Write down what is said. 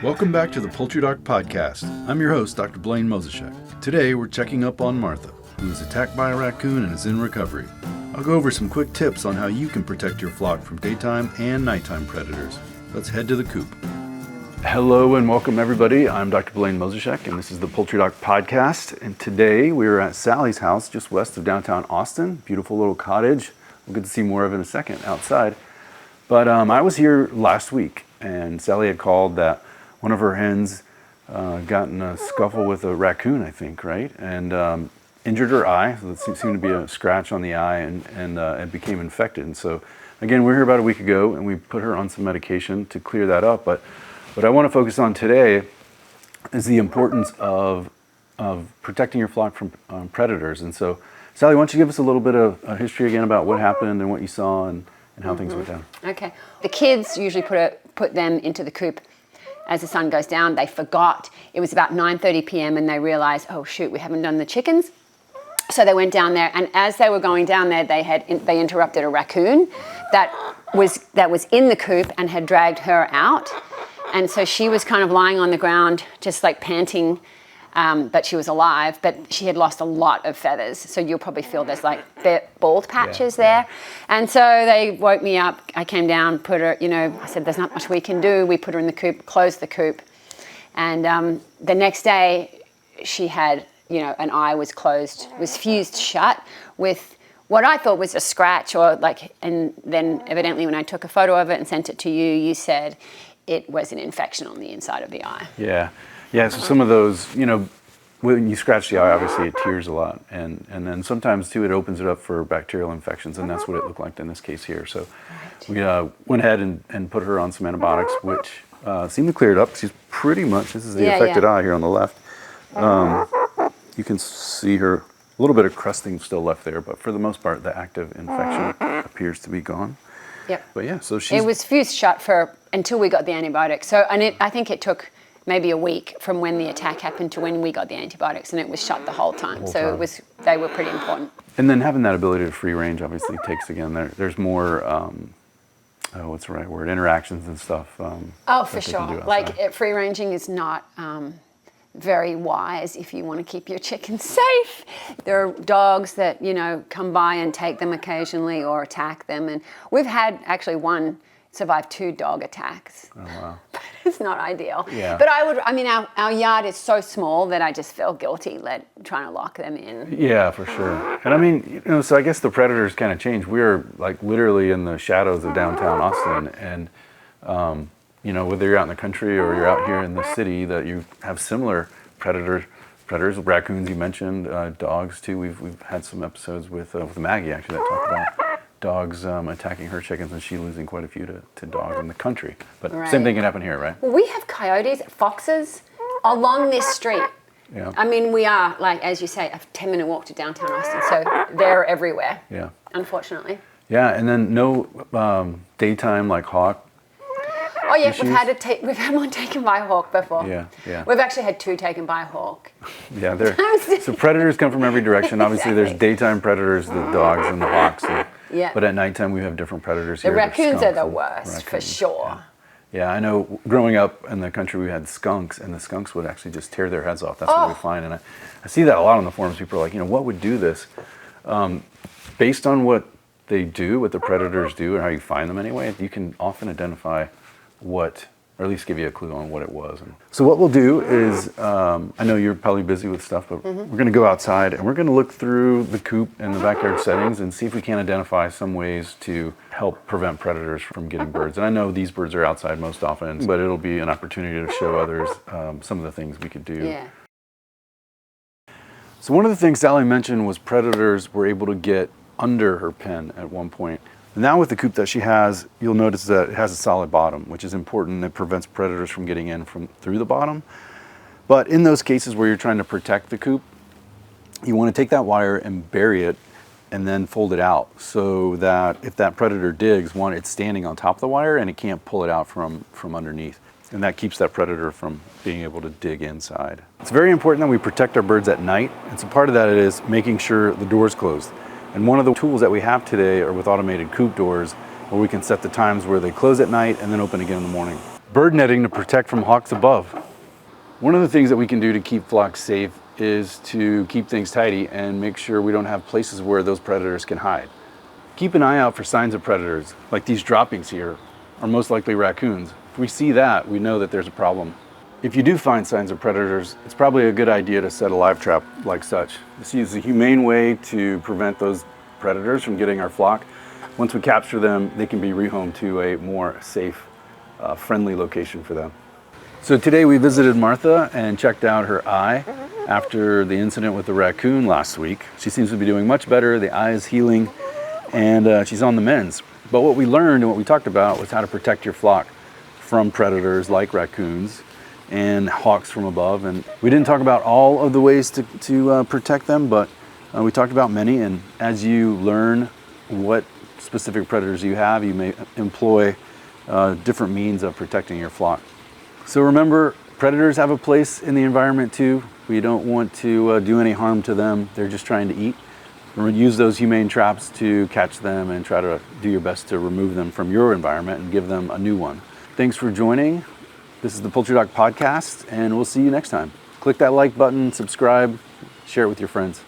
Welcome back to the Poultry Doc Podcast. I'm your host, Dr. Blaine Moseshek. Today, we're checking up on Martha, who was attacked by a raccoon and is in recovery. I'll go over some quick tips on how you can protect your flock from daytime and nighttime predators. Let's head to the coop. Hello and welcome everybody. I'm Dr. Blaine Moseshek and this is the Poultry Doc Podcast. And today we're at Sally's house just west of downtown Austin. Beautiful little cottage. We'll get to see more of in a second outside. But I was here last week and Sally had called that one of her hens got in a scuffle with a raccoon, I think, right? And injured her eye. So there seemed to be a scratch on the eye and it became infected. And so again, we were here about a week ago and we put her on some medication to clear that up. But what I want to focus on today is the importance of protecting your flock from predators. And so, Sally, why don't you give us a little bit of a history again about what happened and what you saw and how things went down. Okay. The kids usually put them into the coop as the sun goes down. They forgot. It was about 9:30 p.m. and they realized, oh shoot, we haven't done the chickens. So they went down there, and as they were going down there, they interrupted a raccoon that was in the coop and had dragged her out. And so she was kind of lying on the ground, just like panting, but she was alive, but she had lost a lot of feathers. So you'll probably feel there's like bald patches there. And so they woke me up. I came down, put her, I said, there's not much we can do. We put her in the coop, closed the coop. And the next day she had, an eye was closed, was fused shut with what I thought was a scratch and then evidently when I took a photo of it and sent it to you, you said it was an infection on the inside of the eye. Yeah. So some of those, when you scratch the eye, obviously it tears a lot. And then sometimes, too, it opens it up for bacterial infections, and that's what it looked like in this case here. So we went ahead and put her on some antibiotics, which seemed to clear it up. She's pretty much, this is the affected eye here on the left. You can see her, a little bit of crusting still left there, but for the most part, the active infection appears to be gone. Yep. But yeah, so it was fused shut until we got the antibiotics. So, I think it took maybe a week from when the attack happened to when we got the antibiotics, and it was shut the whole time. They were pretty important. And then having that ability to free range obviously takes, again, there's more, what's the right word, interactions and stuff. For sure. Free ranging is not very wise if you want to keep your chickens safe. There are dogs that, come by and take them occasionally or attack them. And we've had actually one survive 2 dog attacks. Oh, wow. But it's not ideal. Yeah. But our yard is so small that I just feel guilty trying to lock them in. Yeah, for sure. And so I guess the predators kind of changed. We're like literally in the shadows of downtown Austin. And, whether you're out in the country or you're out here in the city, that you have similar predators, raccoons you mentioned, dogs too. We've had some episodes with Maggie actually that talked about dogs attacking her chickens and she losing quite a few to dogs in the country. But Same thing can happen here, right? Well, we have coyotes, foxes along this street. Yeah. We are, as you say, a 10-minute walk to downtown Austin, so they're everywhere. Yeah. Unfortunately. Yeah, and then no daytime hawk. Oh yeah, issues? we've had one taken by a hawk before. Yeah. We've actually had 2 taken by a hawk. Yeah, so predators come from every direction. Obviously, Exactly. There's daytime predators, the dogs and the hawks. Yeah. But at nighttime, we have different predators The here. raccoons are the worst, for sure. Yeah, I know growing up in the country, we had skunks, and the skunks would actually just tear their heads off. That's what we find. And I see that a lot on the forums. People are like, what would do this? Based on what they do, what the predators do, and how you find them anyway, you can often identify what, or at least give you a clue on what it was. So what we'll do is, I know you're probably busy with stuff, but we're going to go outside and we're going to look through the coop and the backyard settings and see if we can identify some ways to help prevent predators from getting birds. And I know these birds are outside most often, but it'll be an opportunity to show others some of the things we could do. Yeah. So one of the things Sally mentioned was predators were able to get under her pen at one point. Now with the coop that she has, you'll notice that it has a solid bottom, which is important. It prevents predators from getting in through the bottom. But in those cases where you're trying to protect the coop, you want to take that wire and bury it and then fold it out so that if that predator digs, it's standing on top of the wire and it can't pull it out from underneath. And that keeps that predator from being able to dig inside. It's very important that we protect our birds at night. And so part of that is making sure the door's closed. And one of the tools that we have today are with automated coop doors where we can set the times where they close at night and then open again in the morning. Bird netting to protect from hawks above. One of the things that we can do to keep flocks safe is to keep things tidy and make sure we don't have places where those predators can hide. Keep an eye out for signs of predators, like these droppings here are most likely raccoons. If we see that, we know that there's a problem. If you do find signs of predators, it's probably a good idea to set a live trap like such. This is a humane way to prevent those predators from getting our flock. Once we capture them, they can be rehomed to a more safe, friendly location for them. So today we visited Martha and checked out her eye after the incident with the raccoon last week. She seems to be doing much better. The eye is healing and she's on the mends. But what we learned and what we talked about was how to protect your flock from predators like raccoons and hawks from above. And we didn't talk about all of the ways to protect them, but we talked about many. And as you learn what specific predators you have, you may employ different means of protecting your flock. So remember, predators have a place in the environment too. We don't want to do any harm to them. They're just trying to eat. Use those humane traps to catch them and try to do your best to remove them from your environment and give them a new one. Thanks for joining. This is the Poultry Doc Podcast, and we'll see you next time. Click that like button, subscribe, share it with your friends.